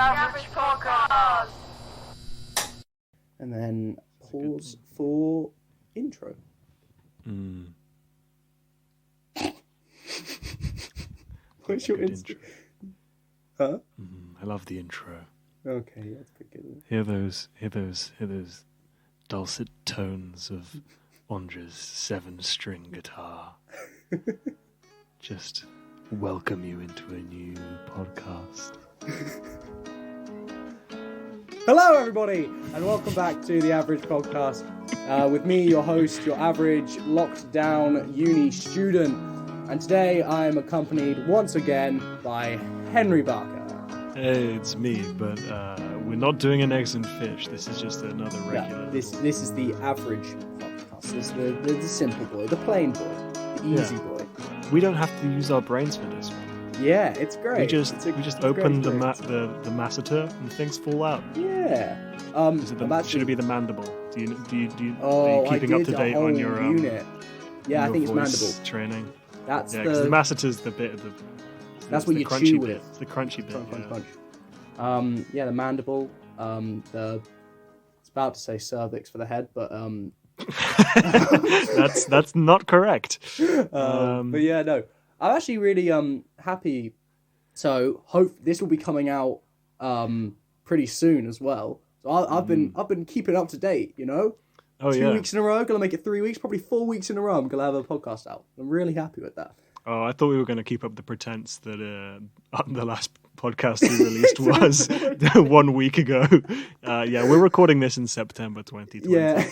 Average Podcast. And then pause for intro. What's your intro? Huh? I love the intro. Okay, that's pretty good. Hear those dulcet tones of Andre's 7-string guitar. Just welcome you into a new podcast. Hello, everybody, and welcome back to the Average Podcast. With me, your host, your average locked down uni student, and today I am accompanied once again by Henry Barker. Hey, it's me, but we're not doing an eggs and fish. This is just another regular. Yeah, this is the Average Podcast. This is the simple boy, the plain boy, the easy boy. We don't have to use our brains for this one. Yeah, it's great. We just open the masseter and things fall out. Yeah. Should it be the mandible? Are you keeping I up to date on your unit? Yeah, I think it's voice mandible training. That's because the masseter's the bit of the. That's what the you crunchy chew bit. with. It's the crunchy bit. Crunch. The mandible. It's about to say cervix for the head, but that's not correct. But yeah, no. I'm actually really happy. So hope this will be coming out pretty soon as well. So I've been keeping up to date, you know. 2 weeks in a row, gonna make it 3 weeks, probably 4 weeks in a row. I'm gonna have a podcast out. I'm really happy with that. Oh, I thought we were going to keep up the pretense that the last podcast we released was 1 week ago. We're recording this in September 2020. Yeah.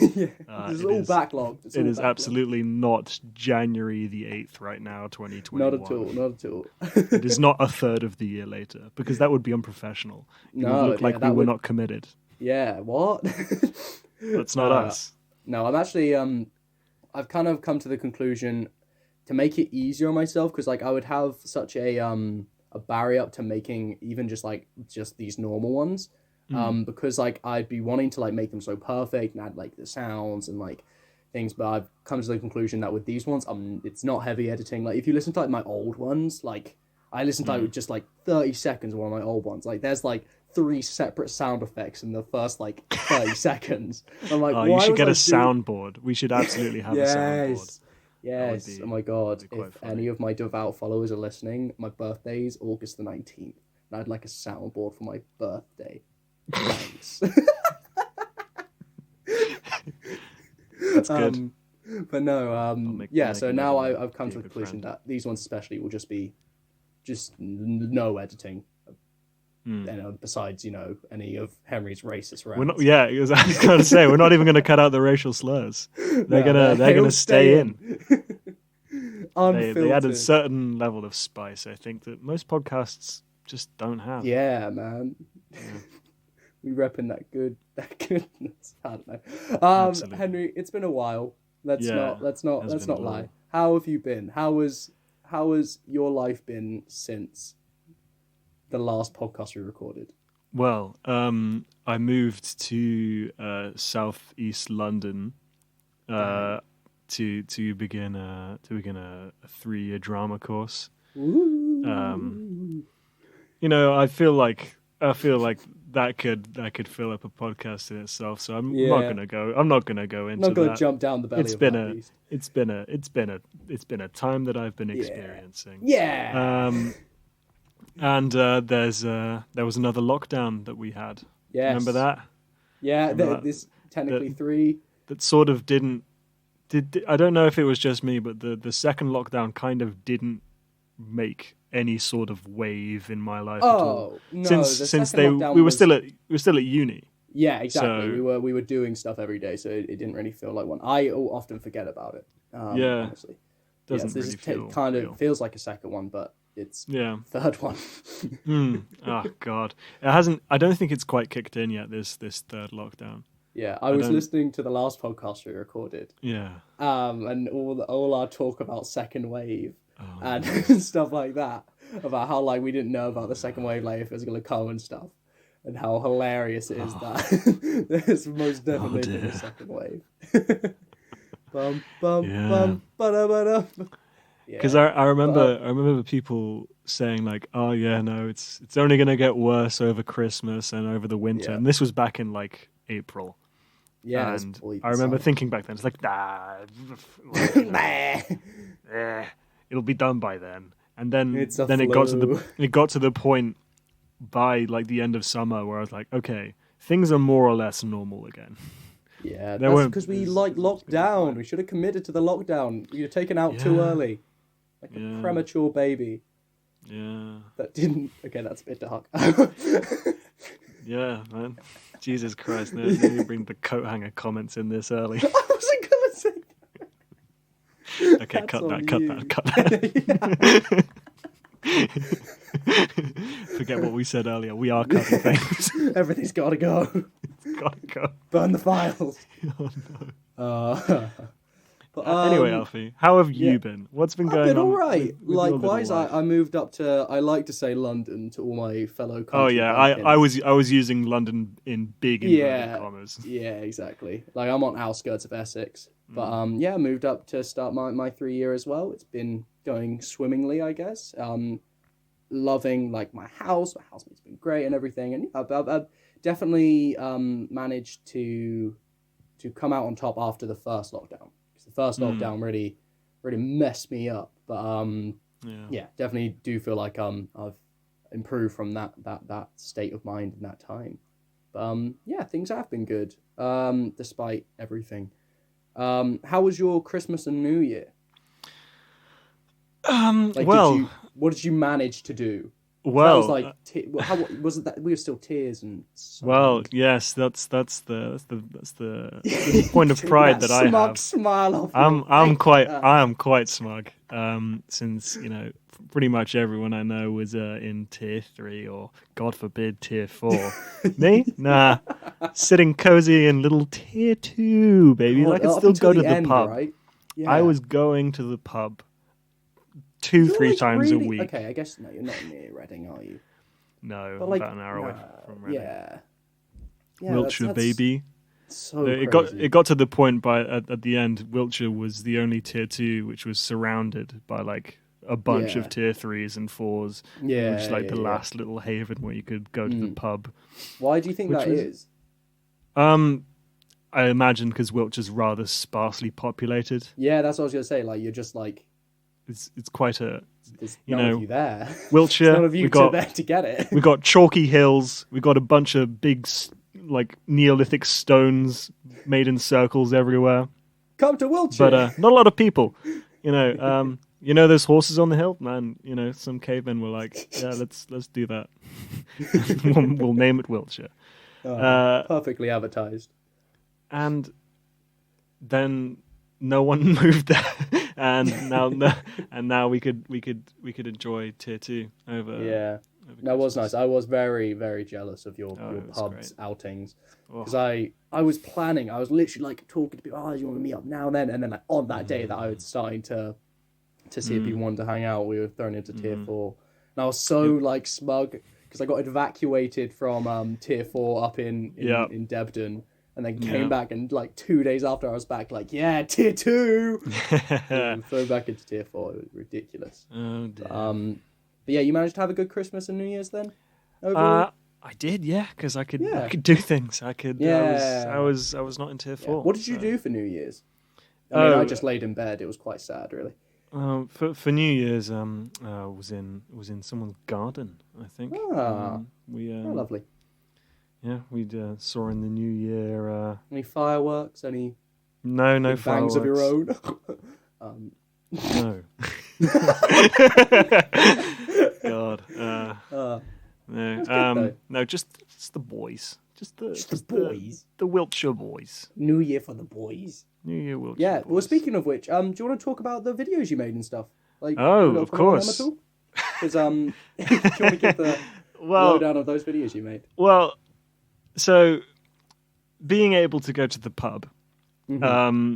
It's all backlogged. It is absolutely not January the 8th right now, 2021. Not at all. It is not a third of the year later, because that would be unprofessional. It would look like we were not committed. Yeah, what? That's not us. No, I'm actually, I've kind of come to the conclusion to make it easier on myself, because like I would have such a barrier up to making even just these normal ones, because like I'd be wanting to like make them so perfect and add like the sounds and like things, but I've come to the conclusion that with these ones, it's not heavy editing. Like if you listen to like my old ones, like I listened to like just like 30 seconds of one of my old ones, like there's like 3 separate sound effects in the first like 30 seconds. I'm like, you should get a soundboard. We should absolutely have a soundboard. Yes, oh my god, if any of my devout followers are listening, my birthday is August the 19th, and I'd like a soundboard for my birthday. Thanks. That's good. But no, so now I've come to the conclusion that these ones especially will just be no editing. Besides, any of Henry's racist rants. We're not. Yeah, I was going to say we're not even going to cut out the racial slurs. They're gonna stay in. They add a certain level of spice, I think, that most podcasts just don't have. Yeah, man. Yeah. We repping that goodness. I don't know. Henry, it's been a while. Let's not lie. How have you been? How has your life been since the last podcast we recorded? Well, I moved to southeast London to begin a 3-year drama course. Ooh. I feel like that could fill up a podcast in itself. So I'm not gonna go into that. Not gonna jump down the belly of that beast. It's been a time that I've been experiencing. Yeah. And there was another lockdown that we had. Yes. Remember that? Yeah, this technically 3. That sort of didn't. I don't know if it was just me, but the second lockdown kind of didn't make any sort of wave in my life at all. No, since we were still at uni. Yeah, exactly. So, we were doing stuff every day, so it didn't really feel like one. I often forget about it. Honestly, doesn't really feel kind real. of feels like a second one, but it's third one. Oh god, it hasn't. I don't think it's quite kicked in yet. This third lockdown. Yeah, I was listening to the last podcast we recorded. Yeah. And all our talk about second wave and stuff like that, about how like we didn't know about the second wave, like if it was gonna come and stuff, and how hilarious it is that there's most definitely been a second wave. Bum bum bum ba-da-ba-da. Because I remember people saying like, oh yeah, no, it's only gonna get worse over Christmas and over the winter, Yeah. and this was back in like April. Yeah, And I remember thinking back then, it's like, nah, like, it'll be done by then. And then It's a it flu. got to the point by like the end of summer where I was like, okay, things are more or less normal again. Yeah, There that's won't- because we there's- like there's locked gonna be down. fine. We should have committed to the lockdown. You're taken out too Yeah. early, like Yeah. a premature baby Yeah, that didn't. Okay, that's a bit dark. yeah, man. Jesus Christ! No, you bring the coat hanger comments in this early. I wasn't gonna say. Okay, That's cut on that. Cut you. that. Cut that. Forget what we said earlier. We are cutting things. Everything's gotta go. Gotta go. Burn the files. Oh no. But, Anyway, Alfie, how have you yeah. been? What's been I've going been on? all right. with your little Likewise, life? I moved up to. I like to say London to all my fellow. Oh country yeah, bumpkins. I was using London in big inverted Yeah. commas. Yeah, exactly. Like I'm on outskirts of Essex, but Mm. yeah, moved up to start my 3 year as well. It's been going swimmingly, I guess. Loving like my house. My housemate's been great and everything, and I've definitely managed to come out on top after the first lockdown. Because the first lockdown really messed me up, but yeah, definitely do feel like I've improved from that state of mind in that time. But yeah, things have been good despite everything. How was your Christmas and New Year? Like, Well, what did you manage to do? well, that was like how was it that we were still tears and well, yes, that's the point of pride that I smug have. smile off I your am face. quite smug. Since pretty much everyone I know was in tier 3 or God forbid tier 4. Me? Nah, sitting cozy in little tier 2, baby. I could Up still until go to the end, pub. right? Yeah. I was going to the pub You're, 2-3 like, times a really- week. Okay, I guess no, you're not near Reading, are you? No, But like about an hour away from Reading. Yeah. Wiltshire, that's baby. So It crazy. got to the point at the end. Wiltshire was the only tier 2 which was surrounded by like a bunch Yeah. of tier 3s and 4s. Yeah, which is like yeah, the yeah. last little haven where you could go to the pub. Why do you think which that was- is? I imagine because Wiltshire's rather sparsely populated. Yeah, that's what I was gonna say. Like you're just like It's quite a there's You none know, of you there. Wiltshire. None of you we got there to get it. we got chalky hills. We got a bunch of big like Neolithic stones made in circles everywhere. Come to Wiltshire. But not a lot of people. Those horses on the hill, man. Some cavemen were like, "Yeah, let's do that. we'll name it Wiltshire." Perfectly advertised. And then no one moved there, and now we could enjoy tier 2 over. Yeah, over that was Christmas. nice. I was very, very jealous of your it was pub's great. outings Oh. because I was planning. I was literally like talking to people. Oh, do you want to meet up now and then? And then like on that day that I was starting to see if people wanted to hang out, we were thrown into tier 4, and I was so like smug because I got evacuated from tier 4 up in Debden. And then came back, and like 2 days after I was back, like, yeah, tier 2. Thrown back into tier 4. It was ridiculous. Oh dear. But yeah, you managed to have a good Christmas and New Year's then? Overall? I did, yeah, because I could Yeah. do things. I could. Yeah. I was not in tier Yeah. 4. What did you so- do for New Year's? I mean, I Oh. just laid in bed. It was quite sad, really. For New Year's, was in someone's garden. I think. Ah. We Oh, lovely. yeah, we saw in the new year. Any fireworks? Any No big bangs fireworks. of your own? No. God. Uh, No. That's good, though. No. Just the boys. Just the boys. The Wiltshire boys. New Year for the boys. New Year Wiltshire. Yeah. Boys. Well, speaking of which, do you want to talk about the videos you made and stuff? Like, Oh, a little of comment on them course. at all? Because do you want to give the lowdown of those videos you made? Well, so being able to go to the pub, Mm-hmm.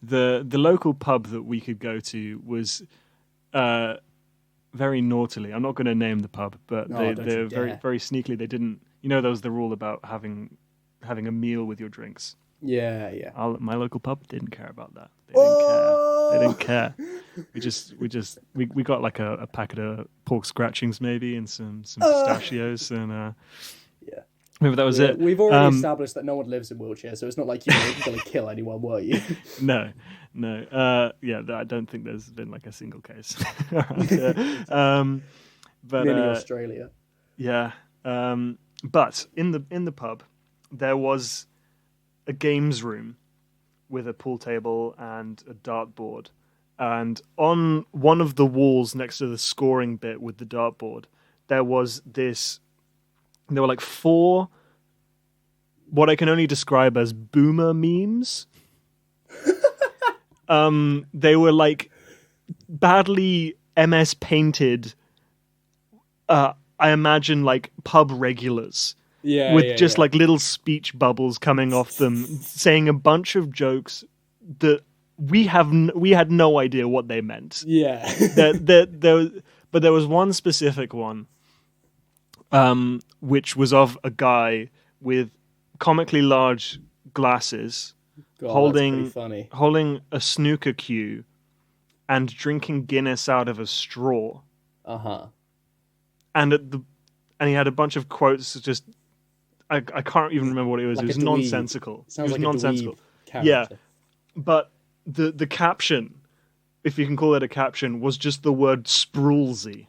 the local pub that we could go to was very naughtily. I'm not going to name the pub, but No, don't they're you very dare. very sneakily. They didn't. There was the rule about having a meal with your drinks. Yeah. My local pub didn't care about that. They didn't care. They didn't care. We got like a packet of pork scratchings maybe and some pistachios and Yeah. maybe that was it. We've already established that no one lives in Wiltshire, so it's not like you were going to kill anyone, were you? No. I don't think there's been like a single case around here. But Nearly Australia. Yeah. But in the pub, there was a games room with a pool table and a dartboard. And on one of the walls next to the scoring bit with the dartboard, there were like 4 what I can only describe as boomer memes. They were like badly MS painted, I imagine like pub regulars. Yeah, with just like little speech bubbles coming off them, saying a bunch of jokes that we had no idea what they meant. Yeah. But there was one specific one, which was of a guy with comically large glasses, God, holding a snooker cue, and drinking Guinness out of a straw. And he had a bunch of quotes. Just I can't even remember what it was. Like it was nonsensical. Sounds it was like nonsensical. A character. But the caption, if you can call it a caption, was just the word Sprulesey.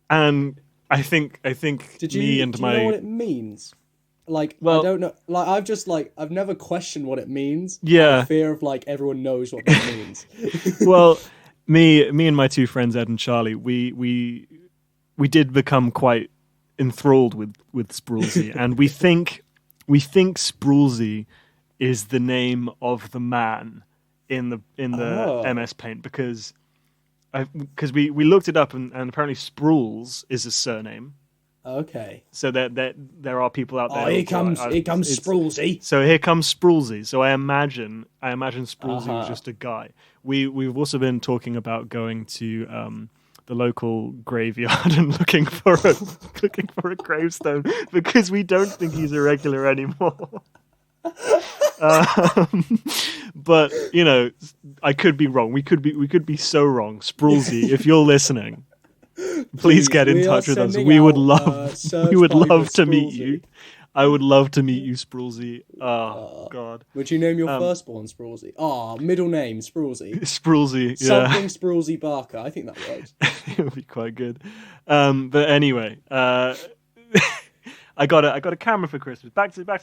And I think do you know what it means? Like, I don't know. Like, I've never questioned what it means. Yeah. For fear of like everyone knows what that means. Well, me and my 2 friends Ed and Charlie, we did become quite enthralled with Sprulesey, and we think Sprulesey is the name of the man in the MS Paint because we looked it up and apparently Sprules is a surname. Okay. So there are people out there. Here comes Sprulesey. So here comes Sprulesey. So I imagine Sprulesey was just a guy. We've also been talking about going to the local graveyard and looking for a gravestone because we don't think he's a regular anymore. But I could be wrong. We could be so wrong. Sprulesey, if you're listening, please get in touch with us. We would love to meet you. I would love to meet you, Sprulesey. Oh, God. Would you name your firstborn Sprulesey? Middle name Sprulesey. Sprulesey, yeah. Something Sprulesey Barker. I think that works. It would be quite good. But anyway, I got a camera for Christmas. Back to the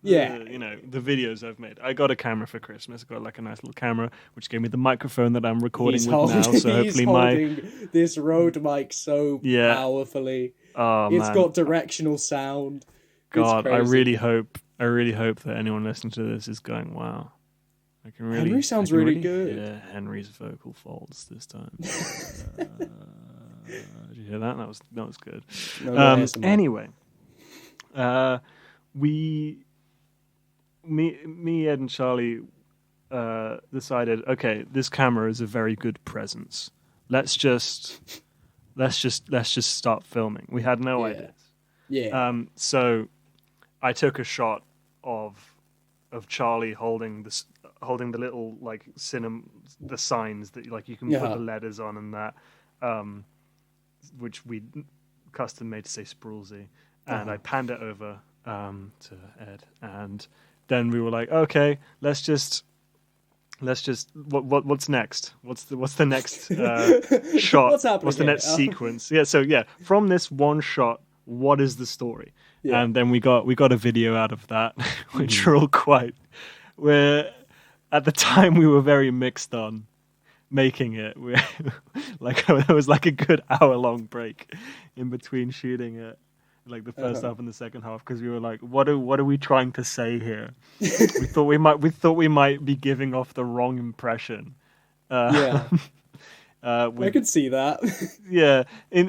videos I've made. I got a camera for Christmas. I got like a nice little camera, which gave me the microphone that I'm recording with now. So hopefully holding this Rode mic so powerfully. It's got directional sound. God, I really hope that anyone listening to this is going, wow. Henry sounds really good. Yeah, Henry's vocal folds this time. Did you hear that? That was good. Anyway, me, Ed, and Charlie decided, okay, this camera is a very good presence. Let's just start filming. We had no ideas. Yeah. So I took a shot of Charlie holding the little like the signs that like you can put the letters on and that, which we custom made to say Sprulesey, and I panned it over to Ed, and then we were like, okay, let's just what's next? What's the next shot? What's the next sequence? So from this one shot, what is the story? Yeah. And then we got a video out of that, which are all at the time we were very mixed on making it. There was like a good hour-long break in between shooting it, like the first half and the second half, because we were like, what are we trying to say here? we thought we might be giving off the wrong impression. I could see that. Yeah,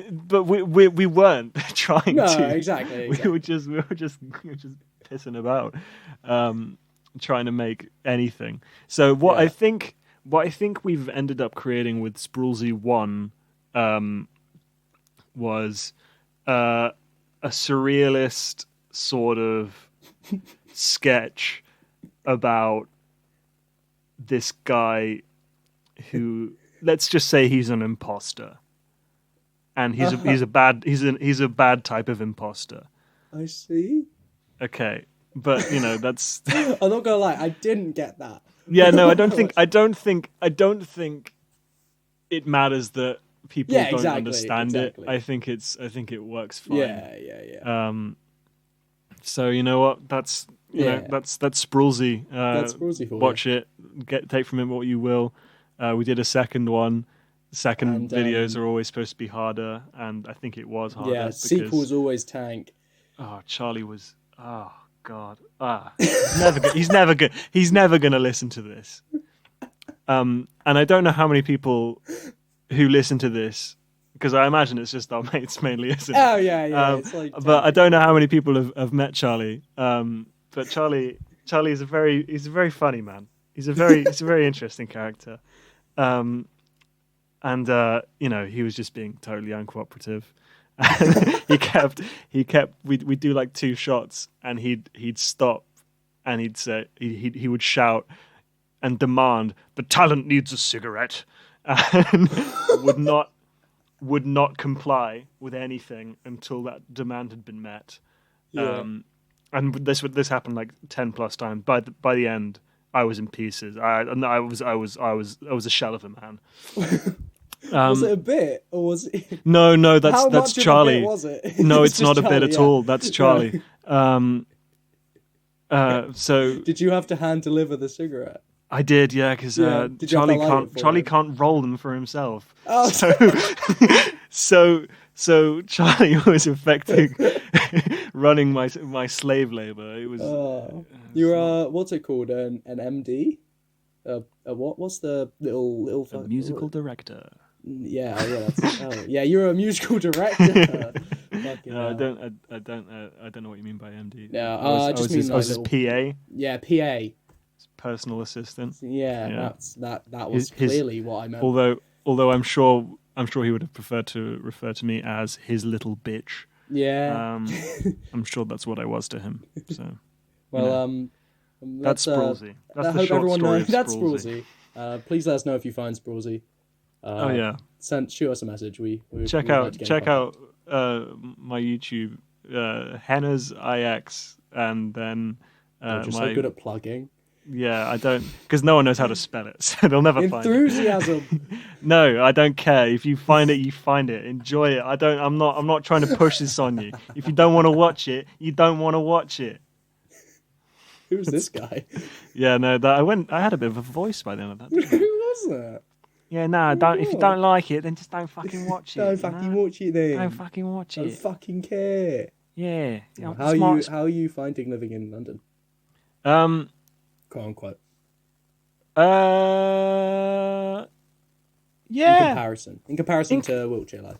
but we weren't trying to. No, exactly. We were just pissing about, trying to make anything. So what I think we've ended up creating with Sprulesey 1 was a surrealist sort of sketch about this guy who, let's just say he's an imposter, and he's a bad type of imposter. I see. Okay, but that's. I'm not gonna lie, I didn't get that. Yeah, no, I don't think it matters that people don't understand it. I think it works fine. Yeah. So you know what? That's that's Sprulesey. That's Sprulesey for watch it. Take from it what you will. We did a second one. Second videos are always supposed to be harder, and I think it was harder. Yeah, sequels always tank. Oh, Charlie was. Oh God. He's never good. He's never going to listen to this. And I don't know how many people who listen to this, because I imagine it's just our mates mainly, isn't it? Oh yeah. It's like but I don't know how many people have met Charlie. But Charlie is a very funny man. He's a very interesting character. And he was just being totally uncooperative. he kept we'd do like 2 shots, and he'd stop, and he'd say he would shout and demand, "The talent needs a cigarette," and would not comply with anything until that demand had been met. Yeah. And this happened like 10 plus times. By the end, I was in pieces. I was a shell of a man. Was it a bit, or was it? No, that's How much Charlie. Of a bit was it? No, it's not a Charlie, bit at all. That's Charlie. So did you have to hand deliver the cigarette? I did, yeah, because Charlie can't roll them for himself. Oh. So Charlie was affecting running my slave labor. It was. You're what's it called? An MD? What's the little a musical director? Yeah. You're a musical director. No, I don't know what you mean by MD. No, I just was mean his PA. Yeah, PA. Personal assistant. Yeah. That was clearly what I meant. Although I'm sure he would have preferred to refer to me as his little bitch. Yeah. I'm sure that's what I was to him. So. Well, that's Sprulesey. That's the hope short everyone story knows of that's Sprulesey. Please let us know if you find Sprulesey. Shoot us a message. We check out my YouTube, Henna's IX, and then you're so good at plugging. Yeah, I don't, because no one knows how to spell it, so they'll never find it. Enthusiasm. No, I don't care. If you find it, you find it. Enjoy it. I'm not trying to push this on you. If you don't want to watch it, you don't want to watch it. Who's this guy? Yeah, no, I had a bit of a voice by the end of that. Who was that? Yeah, no, don't. If you don't like it, then just don't fucking watch it. Don't fucking watch it then. Don't fucking watch it. Don't fucking care. Yeah. How are you finding living in London? Quote unquote. Yeah. In comparison to Wiltshire life.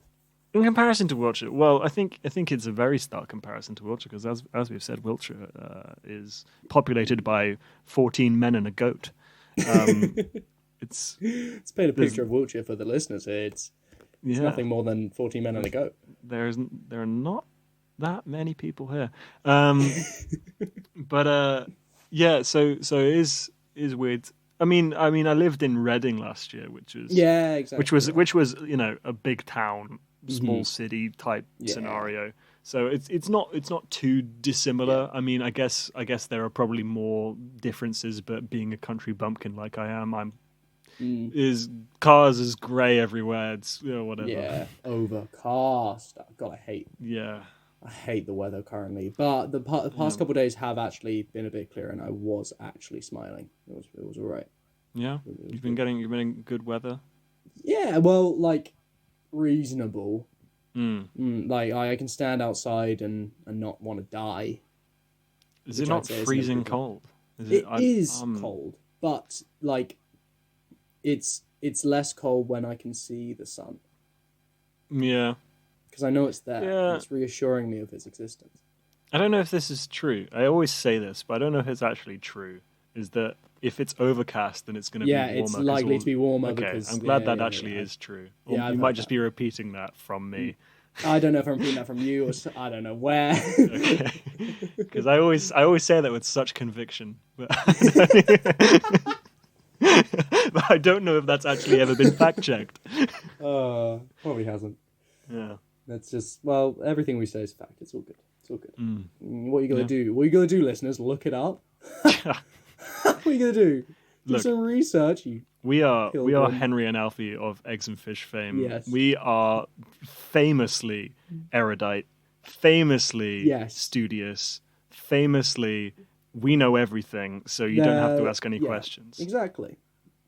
In comparison to Wiltshire, well, I think it's a very stark comparison to Wiltshire, because as we've said, Wiltshire is populated by 14 men and a goat. Let's paint a picture of Wiltshire for the listeners here. It's nothing more than 14 men and a goat. There are not that many people here. But yeah, so it is weird. I mean, I lived in Reading last year, which was which was a big town, small city type scenario. So it's not too dissimilar. Yeah. I mean, I guess there are probably more differences, but being a country bumpkin like I am, is cars is grey everywhere. It's whatever. Yeah, overcast. God, I hate the weather currently, but the past couple of days have actually been a bit clearer, and I was actually smiling. It was all right. Yeah, you've been getting good weather. Yeah, well, like reasonable. Like I can stand outside and not want to die. Is it not freezing cold? It is cold, but like it's less cold when I can see the sun. Yeah. Because I know it's there. Yeah. It's reassuring me of its existence. I don't know if this is true. I always say this, but I don't know if it's actually true. Is that if it's overcast, then it's going to be warmer? Yeah, it's likely to be warmer. Okay, because, I'm glad that actually is true. Or you might just be repeating that from me. I don't know if I'm repeating that from you, or I don't know where. Okay. Because I always say that with such conviction. But I don't know if that's actually ever been fact checked. Probably hasn't. Yeah. That's just, well, everything we say is fact. It's all good. It's all good. Mm. What are you going to do? What are you going to do, listeners? Look it up? What are you going to do? Do Look, some research. We are Pilgrim. Henry and Alfie of Eggs and Fish fame. Yes. We are famously erudite, famously Yes. studious, famously we know everything, so you don't have to ask any questions. Exactly.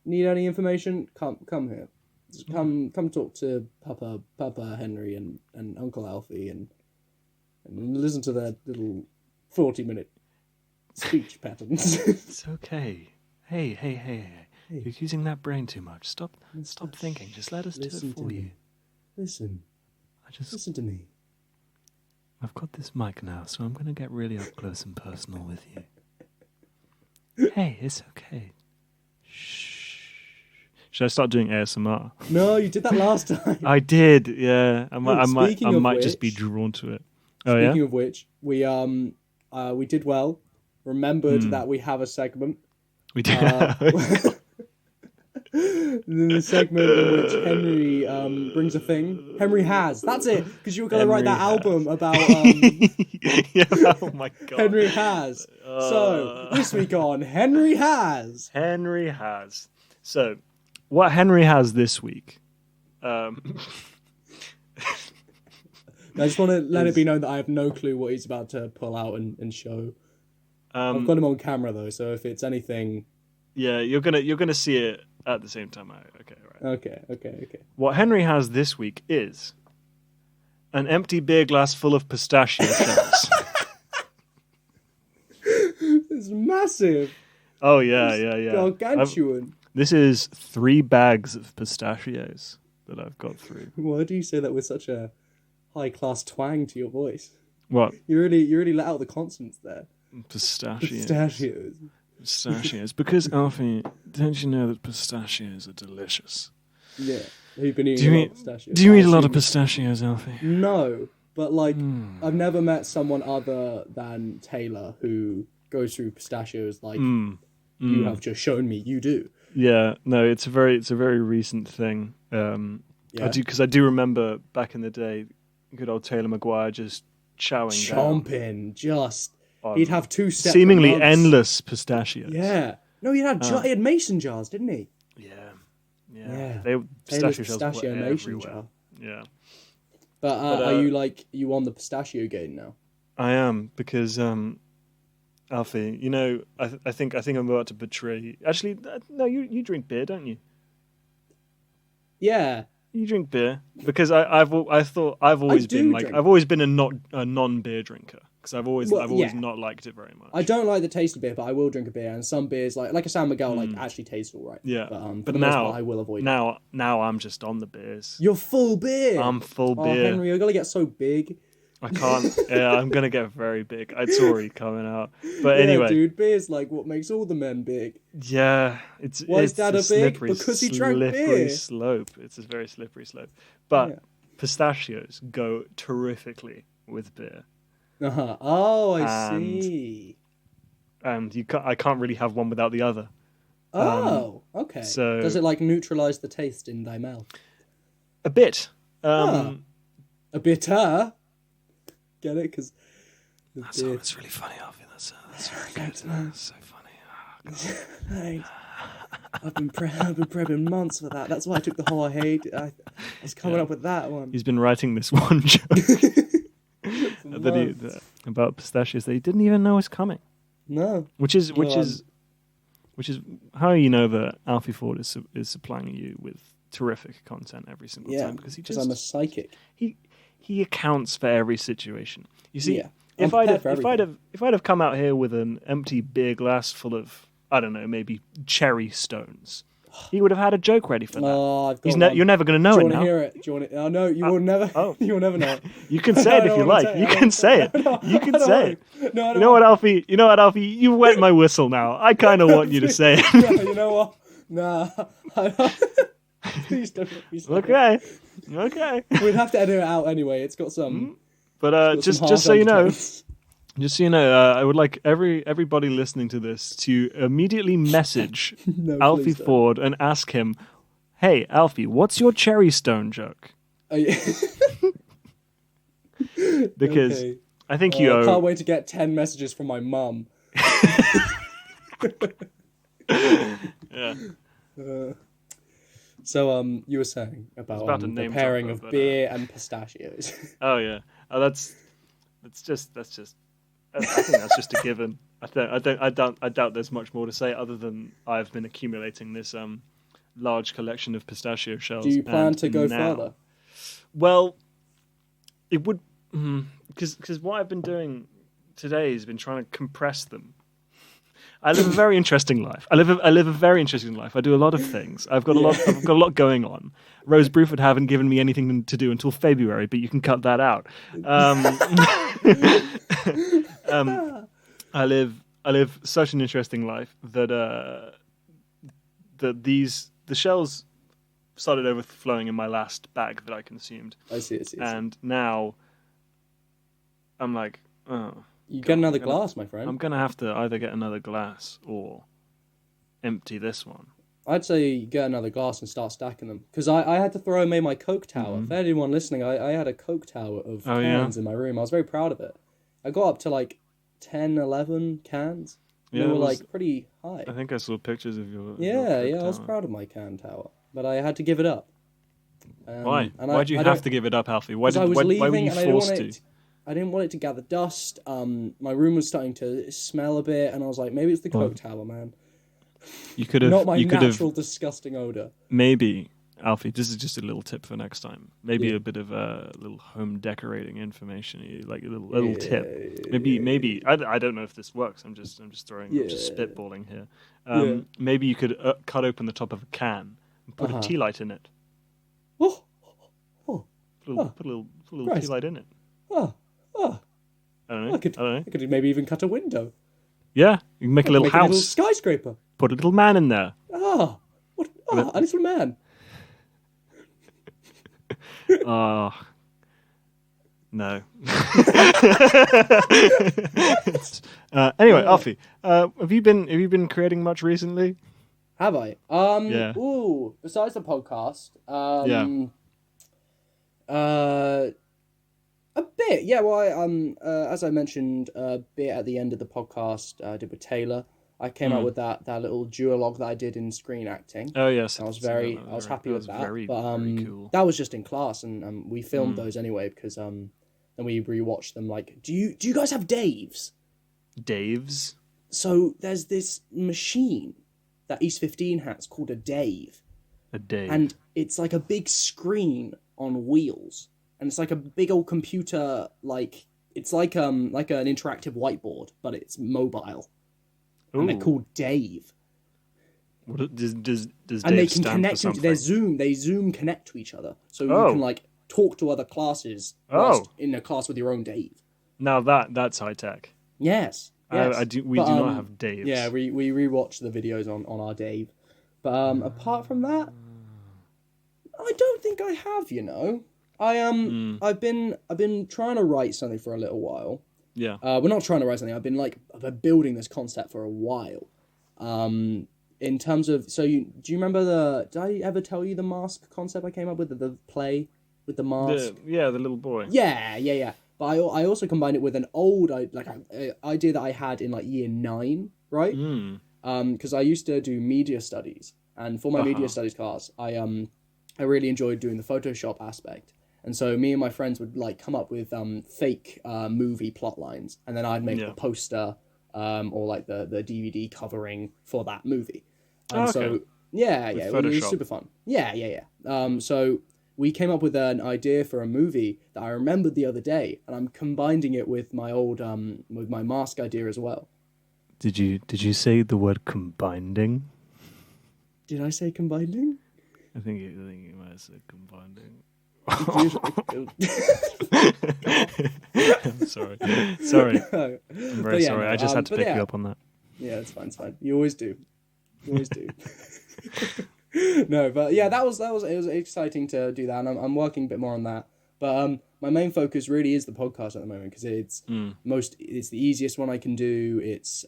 Need any information? Come here. Just come talk to Papa Henry and Uncle Alfie and listen to their little 40-minute speech patterns. It's okay. Hey. You're using that brain too much. Stop thinking. Just let us do it for you. Listen to me. I've got this mic now, so I'm going to get really up close and personal with you. Hey, it's okay. Shh. Should I start doing ASMR? No, you did that last time. I did, yeah. I might just be which- drawn to it. Speaking of which, we did well. Remembered Hmm. that we have a segment. We did. The segment in which Henry brings a thing. Henry has. That's it. Because you were going to write that Henry album about yeah. Oh my god. Henry has. So this week on Henry has. Henry has. So, what Henry has this week? I just want to let it be known that I have no clue what he's about to pull out and show. I've got him on camera though, so if it's anything. Yeah, you're gonna see it at the same time. Okay, right. Okay. What Henry has this week is an empty beer glass full of pistachio shells. It's massive. Oh yeah. Gargantuan. This is 3 bags of pistachios that I've got through. Why do you say that with such a high class twang to your voice? What? You really let out the consonants there. Pistachios. Pistachios. Because, Alfie, don't you know that pistachios are delicious? Yeah. You've been eating a lot of pistachios. Do you eat a lot of pistachios, Alfie? No, but I've never met someone other than Taylor who goes through pistachios like you have just shown me you do. Yeah, no, it's a very recent thing. Yeah. I do remember back in the day, good old Taylor Maguire just chomping, he'd have 2 separate seemingly mugs. endless pistachios. Yeah. No, he had mason jars, didn't he? Yeah. Taylor's Pistachio shells pistachio were mason everywhere. jar. Yeah. But are you on the pistachio game now? I am, because Alfie, you know, I think I'm about to betray. Actually, no, you drink beer, don't you? Yeah. You drink beer, because I've always been like drink. I've always been a non-beer drinker, because I've always not liked it very much. I don't like the taste of beer, but I will drink a beer, and some beers like a San Miguel actually taste all right. Yeah, but but the now most part, I will avoid it. now I'm just on the beers. You're full beer. I'm full Oh, beer. Henry, you're gonna get so big. I can't. Yeah, I'm gonna get very big. It's already coming out. But Yeah, anyway, dude, beer's like what makes all the men big. yeah, Why is it's Dad a a big? slippery, Because he drank slippery beer. slope. It's a very slippery slope. But Yeah. pistachios go terrifically with beer, Uh-huh. Oh, I And- see. and I can't really have one without the other. Oh, okay. so- Does it neutralize the taste in thy mouth? A bit. A bitter. Get it? Because That's really funny, Alfie. That's really good. That's so funny. Oh, God. Thanks. I've been prepping months for that. That's why I took the whole I was coming up with that one. He's been writing this one joke about pistachios that he didn't even know was coming. No. Which is how you know that Alfie Ford is supplying you with terrific content every single time, because I'm a psychic. he accounts for every situation. You see, Yeah. if I'm I'd prepared for have come out here with an empty beer glass full of, I don't know, maybe cherry stones, he would have had a joke ready for that. Oh, I've got one. You're never going to know Do it you want now. to hear it? Do you want it? Oh, no, you will never. oh. You will never know. You can say it if you like. You can say it. You can say it. No, I don't You know what, Alfie? You wet my whistle now. I kind of want you to say it. Yeah, you know what? Nah. Please don't make me say it. Okay. We'd have to edit it out anyway. It's got some. But got some just so you hard know, undertones. Just so you know, I would like everybody listening to this to immediately message No, Alfie please don't. Ford and ask him, "Hey, Alfie, what's your cherry stone joke?" Oh, yeah. Because Okay. I think Oh, you I owe. can't wait to get 10 messages from my mum. Yeah. So, you were saying about, about to the name pairing drop of her, but, beer and pistachios. Oh yeah. Oh, that's just. I think that's just a given. I doubt there's much more to say other than I've been accumulating this large collection of pistachio shells. Do you plan and to go now- further? Well, it would because what I've been doing today has been trying to compress them. I live a very interesting life. I live a very interesting life. I do a lot of things. I've got a lot going on. Rose Bruford haven't given me anything to do until February, but you can cut that out. I live such an interesting life that the shells started overflowing in my last bag that I consumed, I see. and now I'm like, oh. You get another glass, my friend. I'm going to have to either get another glass or empty this one. I'd say you get another glass and start stacking them. Because I had to throw away my Coke tower. For anyone listening, I had a Coke tower of cans in my room. I was very proud of it. I got up to like 10, 11 cans. They were like pretty high. I think I saw pictures of your Yeah, Coke I was tower. proud of my can tower. But I had to give it up. Why? And Why'd you have to give it up, Alfie? Why were you forced to? I didn't want it to gather dust. My room was starting to smell a bit, and I was like, maybe it's the Coke tower, man. You could have. Not my you could natural, have disgusting odor. maybe, Alfie. This is just a little tip for next time. Maybe Yeah. a bit of little home decorating information, like a little tip. Maybe. I don't know if this works. I'm just throwing. I'm just spitballing here. Maybe you could cut open the top of a can and put a tea light in it. Oh, Put a little tea light in it. oh. I don't know. I could maybe even cut a window. Yeah, you can make a little Make house. a little skyscraper. Put a little man in there. A little man. Oh. No. Anyway, Alfie, have you been creating much recently? Have I? Yeah. Ooh. Besides the podcast, a bit. Yeah. Well, as I mentioned, a bit at the end of the podcast, I did with Taylor. I came out with that little duologue that I did in screen acting. Oh yes, I was happy with that. Very cool. That was just in class, and we filmed those anyway because then we rewatched them. Like, do you guys have Daves? Daves. So there's this machine that East 15 has called a Dave. A Dave. And it's like a big screen on wheels. And it's like a big old computer, like it's like an interactive whiteboard, but it's mobile. Ooh. And they're called Dave. What does Dave And they can stand connect for to something? they Zoom connect to each other. So you can like talk to other classes whilst in a class with your own Dave. Now that's high tech. Yes. We do not have Daves. Yeah, we rewatched the videos on our Dave. But apart from that, I don't think I have, you know. I've been trying to write something for a little while. Yeah. We're not trying to write something. I've been building this concept for a while. In terms of, do you remember did I ever tell you the mask concept I came up with, the play with the mask? The little boy. Yeah. But I also combined it with an old idea that I had in like year 9, right? Because I used to do media studies, and for my media studies class, I really enjoyed doing the Photoshop aspect. And so me and my friends would like come up with fake movie plot lines, and then I'd make the poster or like the DVD covering for that movie. And so it was super fun. Yeah. So we came up with an idea for a movie that I remembered the other day, and I'm combining it with my old with my mask idea as well. Did you say the word combining? Did I say combining? I think you might have said combining. I'm sorry. No. I'm very sorry. I just had to pick you up on that. Yeah, it's fine. You always do. No, but yeah, it was exciting to do that, and I'm working a bit more on that. But my main focus really is the podcast at the moment, because it's it's the easiest one I can do. It's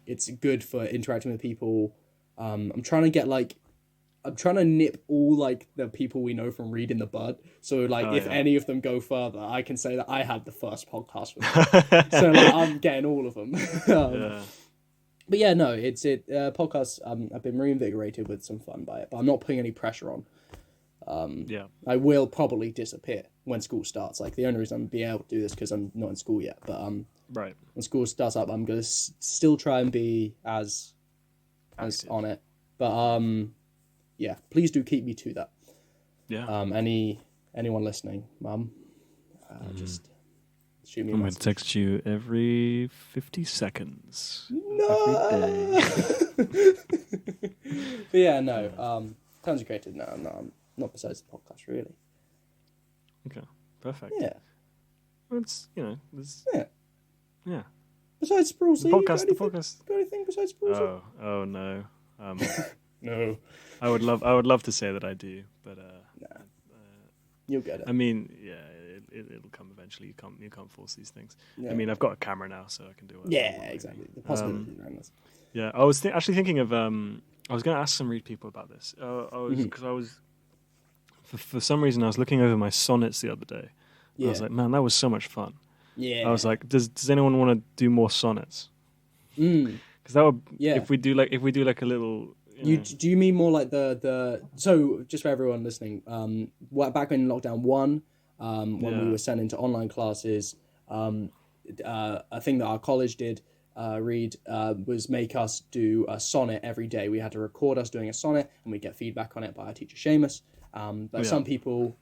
it's good for interacting with people. I'm trying to nip all like the people we know from Read in the bud. So like if any of them go further, I can say that I had the first podcast with them. So like, I'm getting all of them. But yeah, no, podcasts. I've been reinvigorated with some fun by it, but I'm not putting any pressure on. I will probably disappear when school starts. Like the only reason I'm being able to do this because I'm not in school yet. But right when school starts up, I'm gonna still try and be as on it. But yeah, please do keep me to that. Yeah. Anyone listening, Mum, just shoot me. I'm going to text you every 50 seconds. No. Every day. But yeah, no. Tons of creative. No, I'm not besides the podcast, really. Okay, perfect. Yeah. Well, it's there's yeah. Besides Sprulesey, the podcast. Got anything besides Sprulesey? Oh no. No. I would love to say that I do, but nah. You'll get it. I mean, yeah, it'll come eventually. You can't force these things. Yeah. I mean, I've got a camera now, so I can do it. Yeah, exactly. The possibilities around this. Yeah, I was actually thinking of. I was going to ask some Read people about this. For some reason, I was looking over my sonnets the other day. Yeah. I was like, man, that was so much fun. Yeah. I was like, does anyone want to do more sonnets? Because that would, if we do like a little. Do you mean more like the so just for everyone listening, back in lockdown 1, when we were sent into online classes, a thing that our college did, Read, was make us do a sonnet every day. We had to record us doing a sonnet, and we'd get feedback on it by our teacher Seamus. But some people,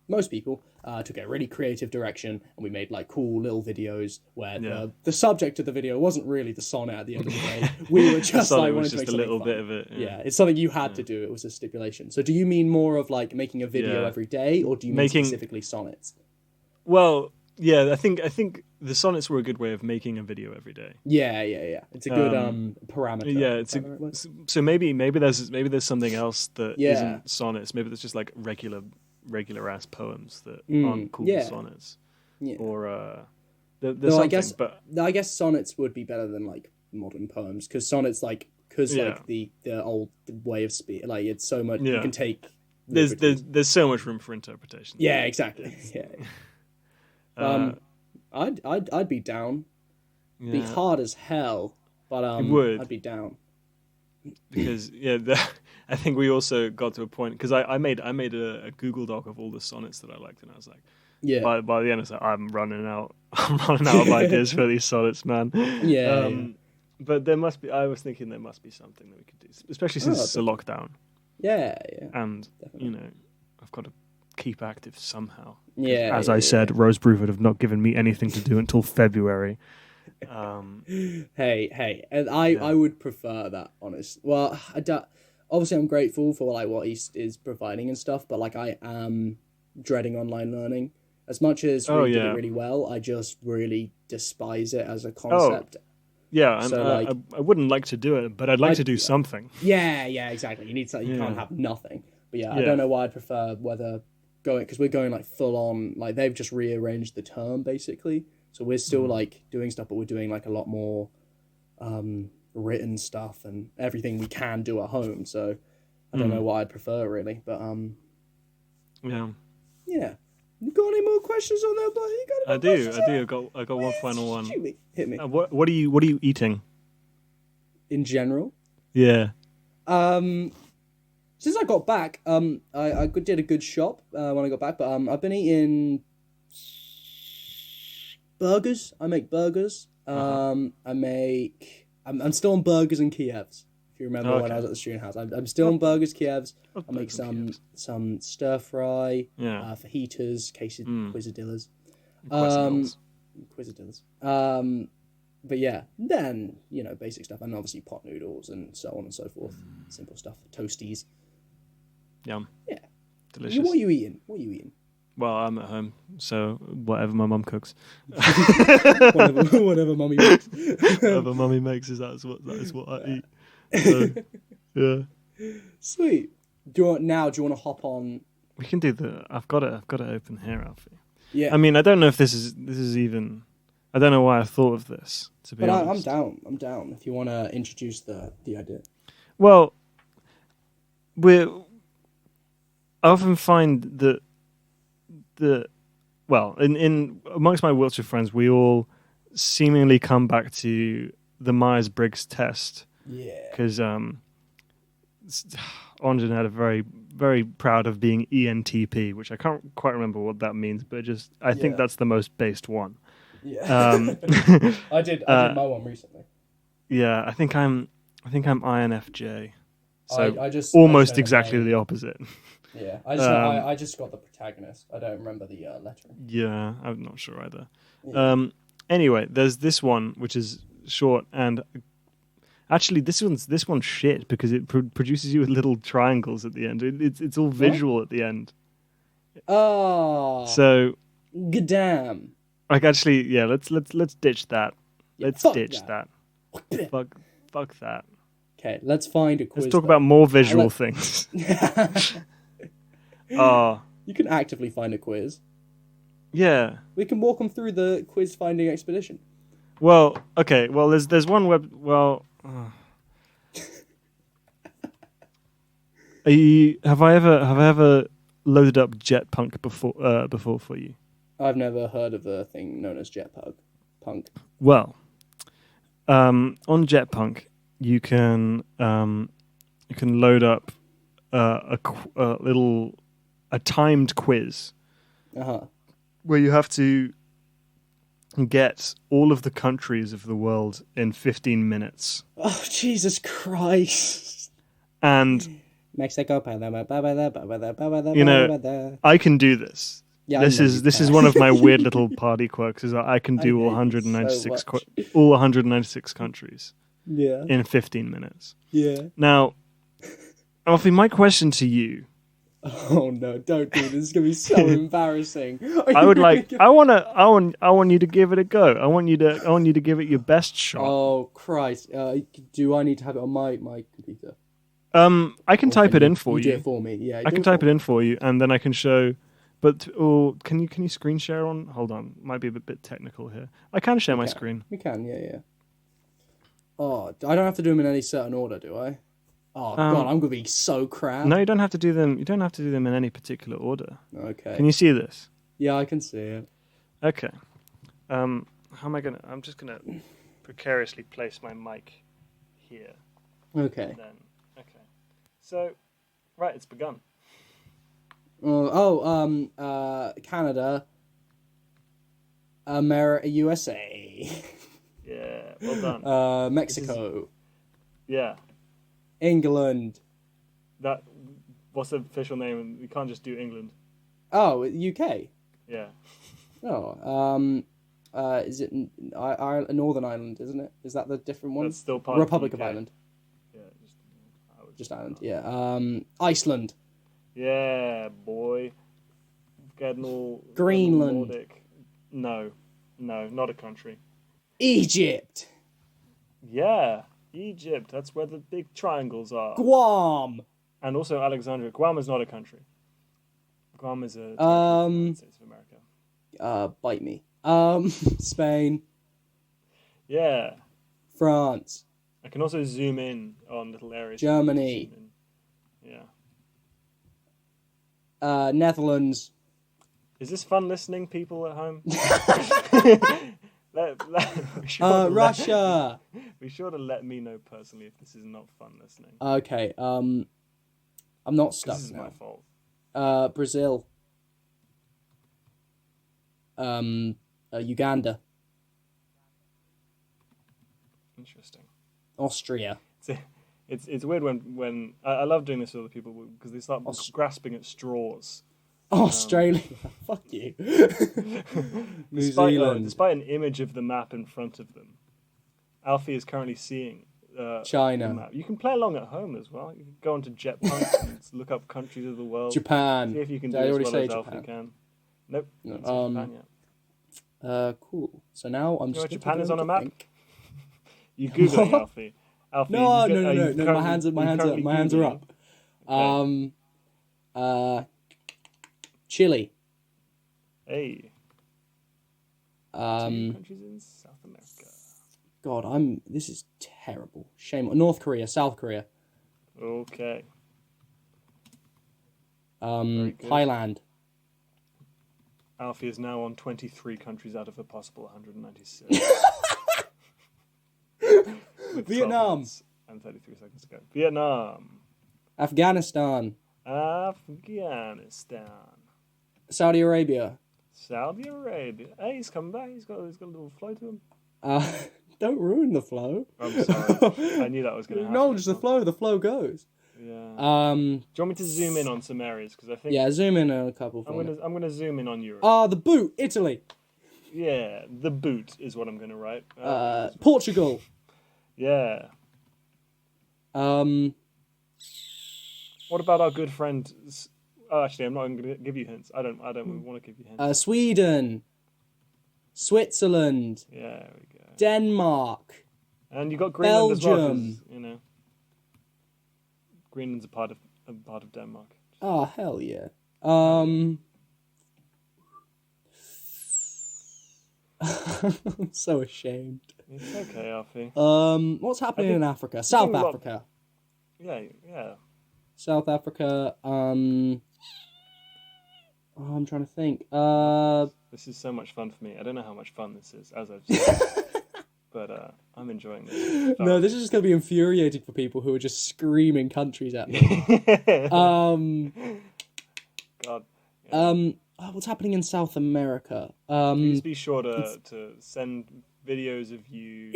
most people, took a really creative direction, and we made like cool little videos where the subject of the video wasn't really the sonnet at the end of the day. We were just like wanting to make a little fun. bit of it. Yeah, it's something you had to do. It was a stipulation. So do you mean more of like making a video every day, or do you mean specifically sonnets? Well, yeah, I think the sonnets were a good way of making a video every day. Yeah. It's a good parameter. Yeah, so maybe there's something else that isn't sonnets. Maybe there's just like regular ass poems that aren't called sonnets. Yeah. Or there's something. I guess sonnets would be better than like modern poems, because sonnets like the old way of speech, like it's so much you can take. There's so much room for interpretation. Yeah, exactly. Yeah. I'd be down. Be hard as hell, but I'd be down. Because I think we also got to a point, because I made a Google Doc of all the sonnets that I liked, and I was like, by the end I was like, I'm running out of ideas for these sonnets, man. But I was thinking there must be something that we could do, especially since it's a lockdown. Yeah. And I've got to keep active somehow. Yeah. As I said, Rose Bruford have not given me anything to do until February. Hey, and I would prefer that, honest. Well, obviously I'm grateful for like what he is providing and stuff, but like I am dreading online learning. As much as we did it really well, I just really despise it as a concept. Yeah, and I wouldn't like to do it, but I'd like to do something. Yeah, exactly. You need something. You can't have nothing. But I don't know why I'd prefer because we're going like full on, like they've just rearranged the term basically. So we're still like doing stuff, but we're doing like a lot more written stuff and everything we can do at home. So I don't know what I'd prefer really, but yeah. You got any more questions on that, buddy? I do. I got one final one. Hit me. What are you eating? In general? Yeah. Since I got back, I did a good shop when I got back, but I've been eating burgers. I make burgers. I'm still on burgers and Kievs. If you remember when I was at the student house, I'm still on burgers, Kievs. I make some stir fry, fajitas, quesadillas, quesadillas. But yeah, then basic stuff, and obviously pot noodles and so on and so forth. Simple stuff, toasties. Yum. Yeah. Delicious. What are you eating? Well, I'm at home, so whatever my mum cooks. whatever mummy makes. Whatever mummy makes that is what I eat. So, yeah. Sweet. Do you want to hop on? We can do I've got it open here, Alfie. Yeah. I mean, I don't know if this is even. I don't know why I thought of this. To be But honest, I'm down if you want to introduce the idea. well, I often find that in amongst my Wiltshire friends, we all seemingly come back to the Myers-Briggs test. Yeah. Because Ongen had a very, very proud of being ENTP, which I can't quite remember what that means, but I think that's the most based one. Yeah. I did my one recently. Yeah, I think I'm INFJ. So I just almost know the exactly name. the opposite. Yeah, I just got the protagonist. I don't remember the lettering. Yeah, I'm not sure either. Yeah. Anyway, there's this one which is short, and actually this one's shit because it produces you with little triangles at the end. It's all visual at the end. Oh. So, Goddamn. like, actually, yeah. Let's ditch that. Yeah, Let's fuck ditch that. Fuck that. Okay, let's find a quiz. Let's talk about more visual things. You can actively find a quiz. Yeah. We can walk them through the quiz finding expedition. Well, okay. Well, there's one web. Well, have I ever loaded up Jetpunk before for you? I've never heard of a thing known as Jetpunk. Well, on Jetpunk, you can load up a timed quiz where you have to get all of the countries of the world in 15 minutes. Oh, Jesus Christ! And Mexico. You know, I can do this. Yeah, this is one of my weird little party quirks. Is that I can do all 196 all 196 countries. Yeah. In 15 minutes. Yeah. Now, Alfie, my question to you. Oh no! Don't do this. It's gonna be so embarrassing. I want you to give it a go. I want you to give it your best shot. Oh Christ! Do I need to have it on my computer? I can type it in for you. Do it for me. Yeah. I can type it in for you, and then I can show. But can you screen share on? Hold on, might be a bit technical here. I can share my screen. We can. Yeah. Oh, I don't have to do them in any certain order, do I? Oh God, I'm gonna be so crap. No, you don't have to do them. You don't have to do them in any particular order. Okay. Can you see this? Yeah, I can see it. Okay. How am I gonna? I'm just gonna precariously place my mic here. Okay. Then, okay. So, right, it's begun. Canada, America, USA. Yeah, well done. Mexico. Yeah. England. What's the official name? We can't just do England. Oh, UK. Yeah. Oh, is it Northern Ireland? Isn't it? Is that the different one? That's still part Republic of the UK. Ireland. Yeah, Just Ireland. Yeah. Iceland. Yeah, boy. Getting all Greenland. Nordic. No, not a country. Egypt. Yeah, Egypt. That's where the big triangles are. Guam. And also Alexandria. Guam is not a country. Guam is a territory of the United States of America. Bite me. Spain. Yeah. France. I can also zoom in on little areas. Germany. Yeah. Netherlands. Is this fun listening, people at home? Russia. Be sure to let me know personally if this is not fun listening. Okay. I'm not stuck. This is now. my fault. Brazil. Uganda. Interesting. Austria. It's weird when I love doing this with other people because they start grasping at straws. Australia. Fuck you. New Zealand. Despite an image of the map in front of them, Alfie is currently seeing China. the map. You can play along at home as well. You can go onto Jetpunk and look up countries of the world. Japan. See if you can do Did I as already well say as Japan? Alfie can. Nope. No, Not say Japan yet. Cool. So now I'm You know just. where Japan is on a map? Think. You Googling, Alfie. Alfie. No. currently- My hands are up. Okay. Chile. Hey, Two countries in South America. God, this is terrible. Shame. North Korea, South Korea. Okay. Very good. Thailand. Alfie is now on 23 countries out of a possible 196. With 12 Vietnam. minutes and 33 seconds to go. Vietnam. Afghanistan. Afghanistan. Saudi Arabia. Saudi Arabia. Hey, he's coming back. He's got a little flow to him. Don't ruin the flow. I'm sorry. I knew that was going to happen. Acknowledge the flow. The flow goes. Yeah. Do you want me to zoom in on some areas? Because I think. Yeah, zoom in on a couple. I'm gonna zoom in on Europe. The boot, Italy. Yeah, the boot is what I'm gonna write. Portugal. Yeah. What about our good friend? Oh, actually, I'm not going to give you hints. I don't want to give you hints. Sweden. Switzerland. Yeah, there we go. Denmark. And you got Greenland as well, 'cause, Belgium. you know. Greenland's a part of Denmark. Oh, hell yeah. I'm so ashamed. It's okay, Alfie. What's happening in Africa? South Africa. Yeah. South Africa. I'm trying to think. This is so much fun for me. I don't know how much fun this is, as I've said. But I'm enjoying this. No, this is just going to be infuriating for people who are just screaming countries at me. God. Yeah. What's happening in South America? Please be sure to send videos of you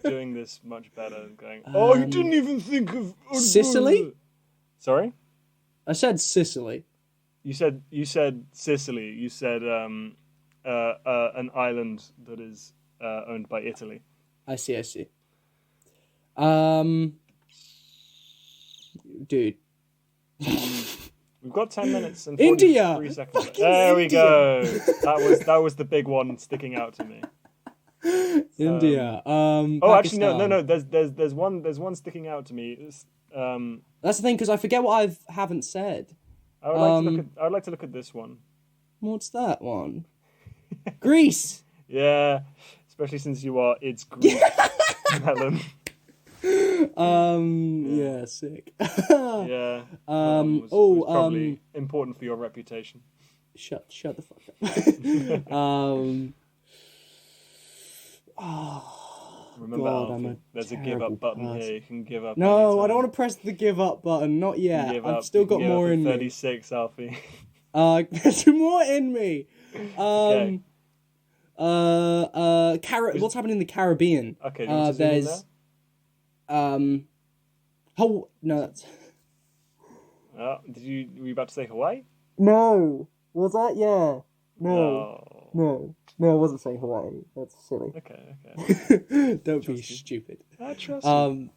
doing this much better and going, you didn't even think of... Sicily? Sorry? I said Sicily. You said Sicily. You said an island that is owned by Italy. I see. Dude. We've got 10 minutes and 43 seconds. There we go. That was the big one sticking out to me. India. Actually no. There's one sticking out to me. That's the thing, because I forget what I haven't said. I would like to look at this one. What's that one? Greece. Yeah, especially since it's Greek melon. Yeah, sick. Yeah. Was probably important for your reputation. Shut the fuck up. Remember, God, Alfie, there's a give up button here. You can give up. No, anytime. I don't want to press the give up button. Not yet. I've Up. still got more in 36, Alfie. me. There's more in me. Okay. What's happening in the Caribbean? Okay, do you want to zoom in there? No, that's... Were you about to say Hawaii? No. Was that? Yeah. No. No, I wasn't saying Hawaii. That's silly. Okay. Don't be stupid. I trust you.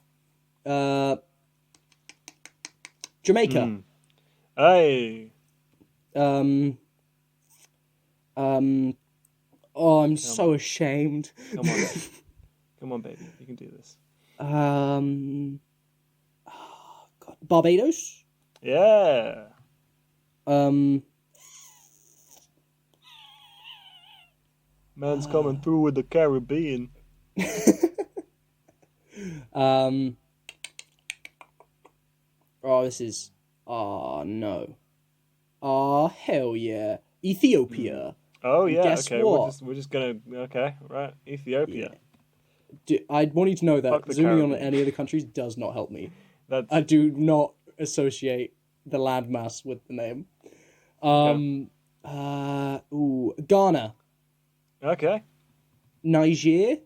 Jamaica. Hey. Oh, I'm so ashamed. Come on, baby. You can do this. God. Barbados? Yeah. Man's coming through with the Caribbean. This is... Oh, no. Oh, hell yeah. Ethiopia. Oh, yeah. Guess okay, what? we're just gonna... Okay, right. Ethiopia. Yeah. I want you to know that zooming Caribbean. on any of the countries does not help me. That's... I do not associate the landmass with the name. Ghana. Okay. Niger.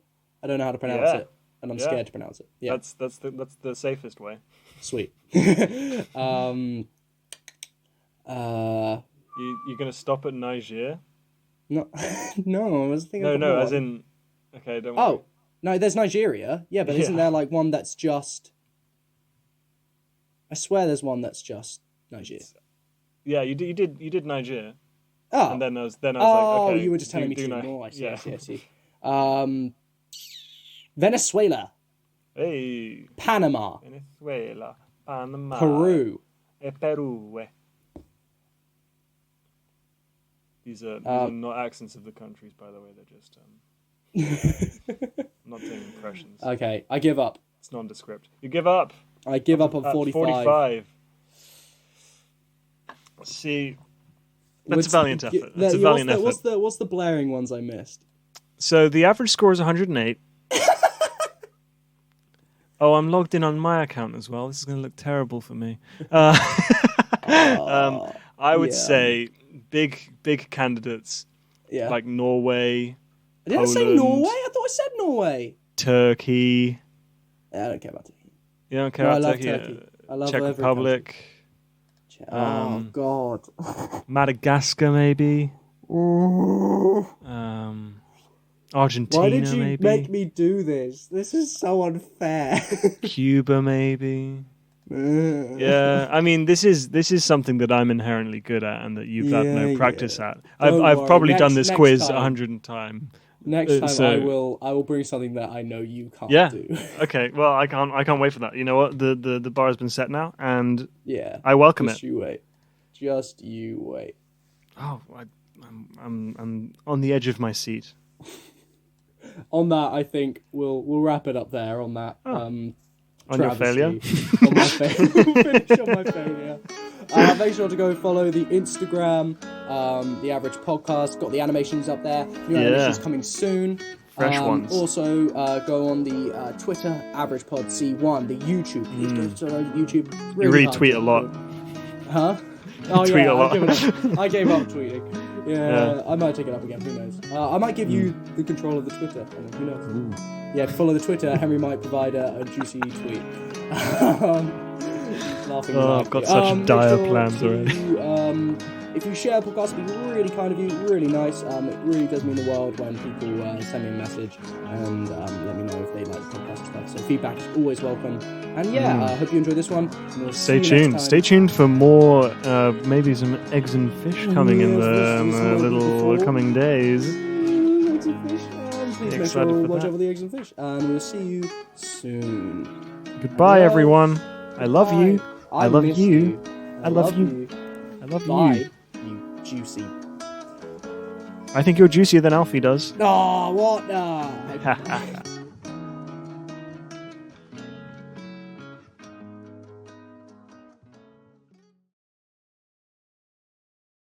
I don't know how to pronounce it, and I'm scared to pronounce it. Yeah, that's the safest way. Sweet. You're gonna stop at Niger? No, no, I was thinking. No, as in. Okay, don't worry. Oh no, there's Nigeria. Yeah, but isn't there like one that's just? I swear, there's one that's just Niger. Yeah, you did Niger. Oh, and then I was like, oh, okay, you were just telling me to do more. I see. Yeah. I see. Venezuela. Hey. Panama. Venezuela. Panama. Peru. Peru. These are not accents of the countries, by the way. They're just I'm not doing impressions. Okay, I give up. It's nondescript. You give up. I give up on 45. See, that's a valiant effort. That's a valiant effort. What's the blaring ones I missed? So the average score is 108. Oh, I'm logged in on my account as well. This is going to look terrible for me. I would say big candidates like Norway. Did I say Norway? I thought I said Norway. Turkey. I don't care about Turkey. You don't care about Turkey? I love Czech Republic. Oh, God. Madagascar, maybe. Argentina, Why did you maybe. make me do this? This is so unfair. Cuba, maybe. Yeah, I mean, this is something that I'm inherently good at, and that you've had no practice at. I've probably done this quiz 100 times. Next time, I will bring something that I know you can't do. Okay. Well, I can't wait for that. You know what? The bar has been set now, and I welcome it. Just you wait. Oh, I'm on the edge of my seat. On that, I think we'll wrap it up there. On that, on your failure. On my failure. Finish on my failure. Make sure to go follow the Instagram, the Average Podcast. Got the animations up there. New animations coming soon. Fresh ones. Also, go on the Twitter, Average Pod C1. The YouTube. Please go to YouTube. You retweet a lot. Huh? Oh, tweet a lot. I gave up tweeting. Yeah, I might take it up again. Who knows? I might give you the control of the Twitter. Who knows? Ooh. Yeah, follow the Twitter. Henry might provide a juicy tweet. Laughing. I've got such dire plans already. If you share the podcast, it'd be really kind of you, really nice. It really does mean the world when people send me a message and let me know if they like the podcast and stuff. So feedback is always welcome. And I hope you enjoyed this one. We'll Stay tuned. Stay tuned for more, maybe some eggs and fish coming in the little coming days. Eggs and fish. Please make sure to watch over the eggs and fish. And we'll see you soon. Goodbye, everyone. I love you. I love you. I love you. I love Bye, you. you juicy. I think you're juicier than Alfie does. Oh, what?